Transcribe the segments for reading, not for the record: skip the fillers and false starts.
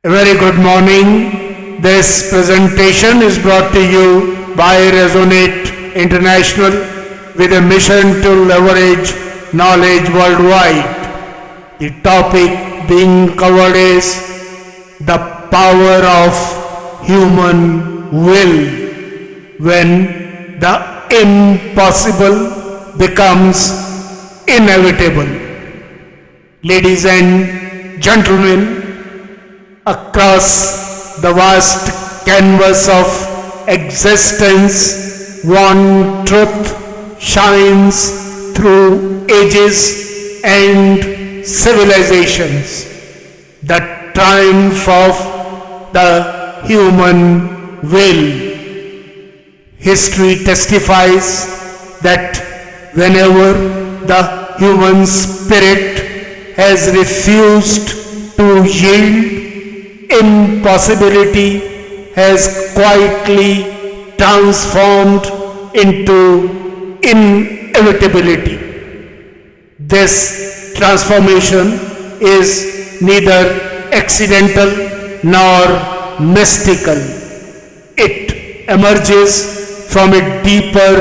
A very good morning. This presentation is brought to you by Resonate International with a mission to leverage knowledge worldwide. The topic being covered is the power of human will when the impossible becomes inevitable. Ladies and gentlemen, across the vast canvas of existence, one truth shines through ages and civilizations: the triumph of the human will. History testifies that whenever the human spirit has refused to yield, impossibility has quietly transformed into inevitability. This transformation is neither accidental nor mystical. It emerges from a deeper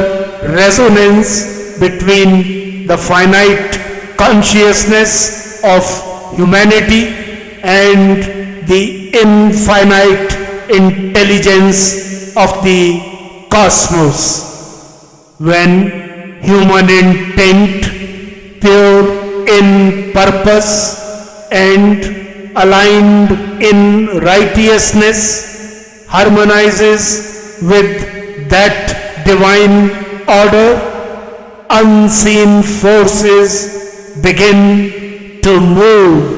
resonance between the finite consciousness of humanity and the infinite intelligence of the cosmos. When human intent, pure in purpose and aligned in righteousness, harmonizes with that divine order, unseen forces begin to move.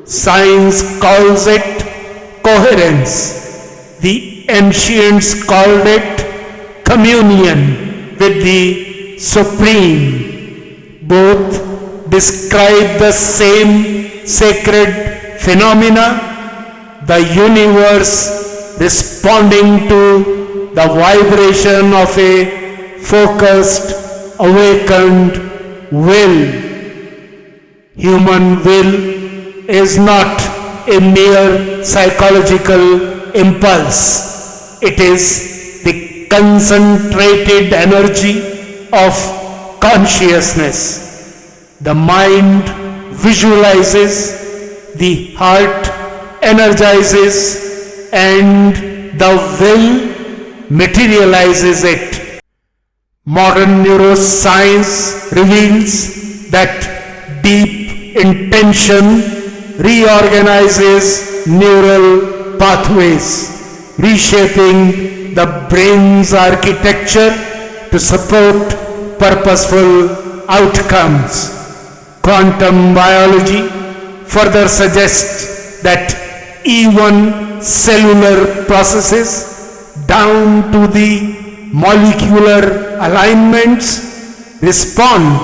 Science calls it coherence. The ancients called it communion with the Supreme. Both describe the same sacred phenomena, the universe responding to the vibration of a focused, awakened will. Human will is not a mere psychological impulse. It is the concentrated energy of consciousness. The mind visualizes, the heart energizes, and the will materializes it. Modern neuroscience reveals that deep intention reorganizes neural pathways, reshaping the brain's architecture to support purposeful outcomes. Quantum biology further suggests that even cellular processes down to the molecular alignments respond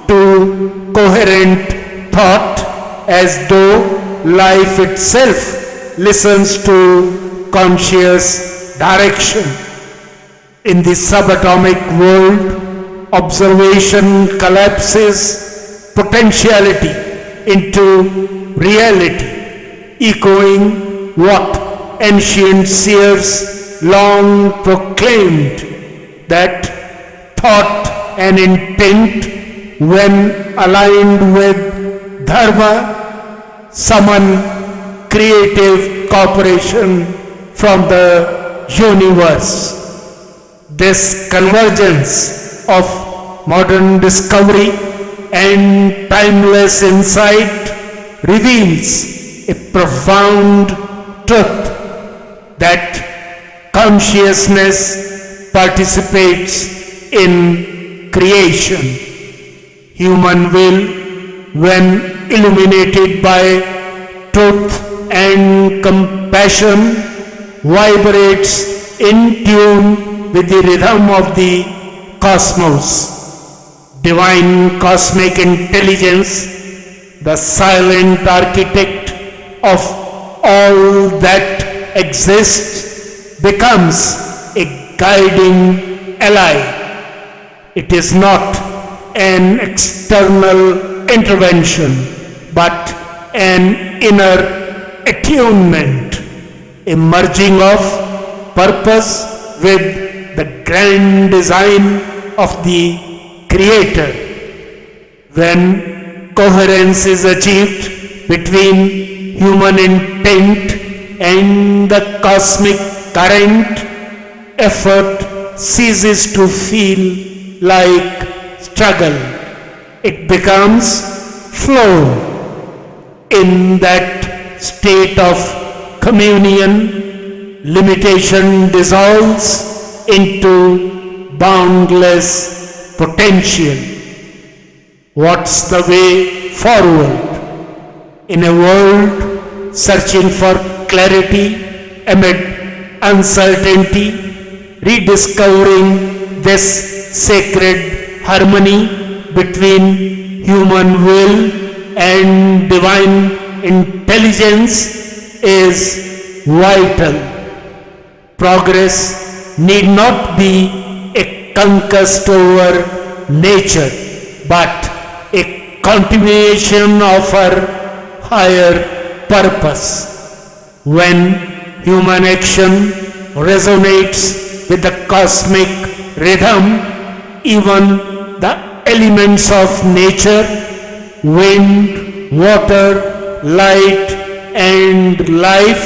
to coherent thought, as though life itself listens to conscious direction. In the subatomic world, observation collapses potentiality into reality, echoing what ancient seers long proclaimed, that thought and intent, when aligned with dharma, summon creative cooperation from the universe. This convergence of modern discovery and timeless insight reveals a profound truth, that consciousness participates in creation. Human will, when illuminated by truth and compassion, vibrates in tune with the rhythm of the cosmos. Divine cosmic intelligence, the silent architect of all that exists, becomes a guiding ally. It is not an external intervention, but an inner attunement, a merging of purpose with the grand design of the Creator. When coherence is achieved between human intent and the cosmic current, effort ceases to feel like struggle. It becomes flow. In that state of communion, limitation dissolves into boundless potential. What's the way forward? In a world searching for clarity amid uncertainty, rediscovering this sacred harmony between human will and divine intelligence is vital. Progress need not be a conquest over nature, but a continuation of our higher purpose. When human action resonates with the cosmic rhythm, even the elements of nature, wind, water, light, and life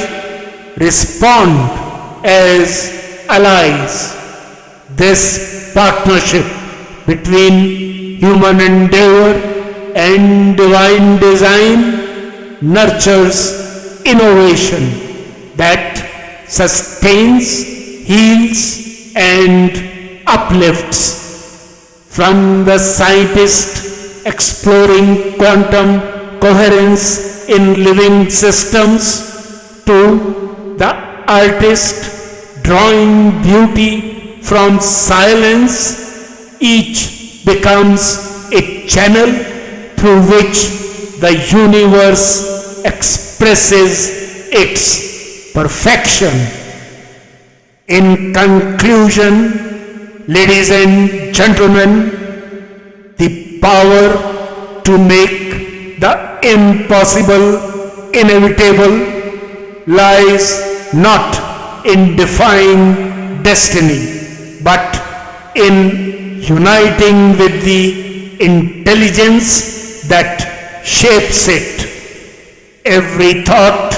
respond as allies. This partnership between human endeavor and divine design nurtures innovation that sustains, heals, and uplifts. From the scientist exploring quantum coherence in living systems to the artist drawing beauty from silence, each becomes a channel through which the universe expresses its perfection. In conclusion, ladies and gentlemen, the power to make the impossible inevitable lies not in defying destiny, but in uniting with the intelligence that shapes it. Every thought,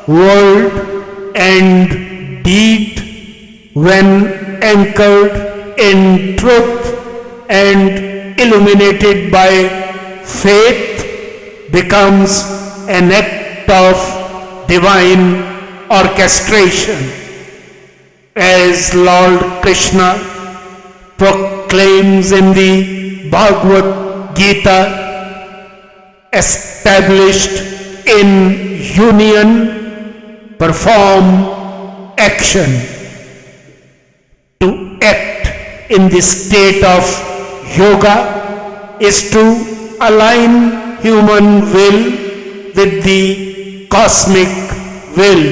word, and deed, when anchored in truth and illuminated by faith, becomes an act of divine orchestration. As Lord Krishna proclaims in the Bhagavad Gita, established in union, perform action. To act in the state of yoga is to align human will with the cosmic will.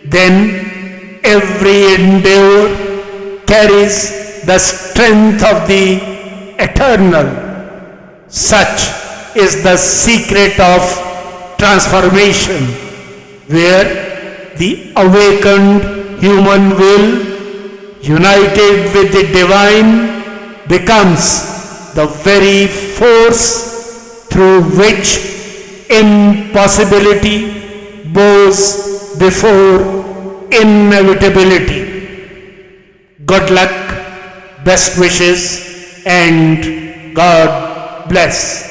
Then every endeavor carries the strength of the eternal. Such is the secret of transformation, where the awakened human will, united with the divine, becomes the very force through which impossibility bows before inevitability. Good luck, best wishes, and God bless.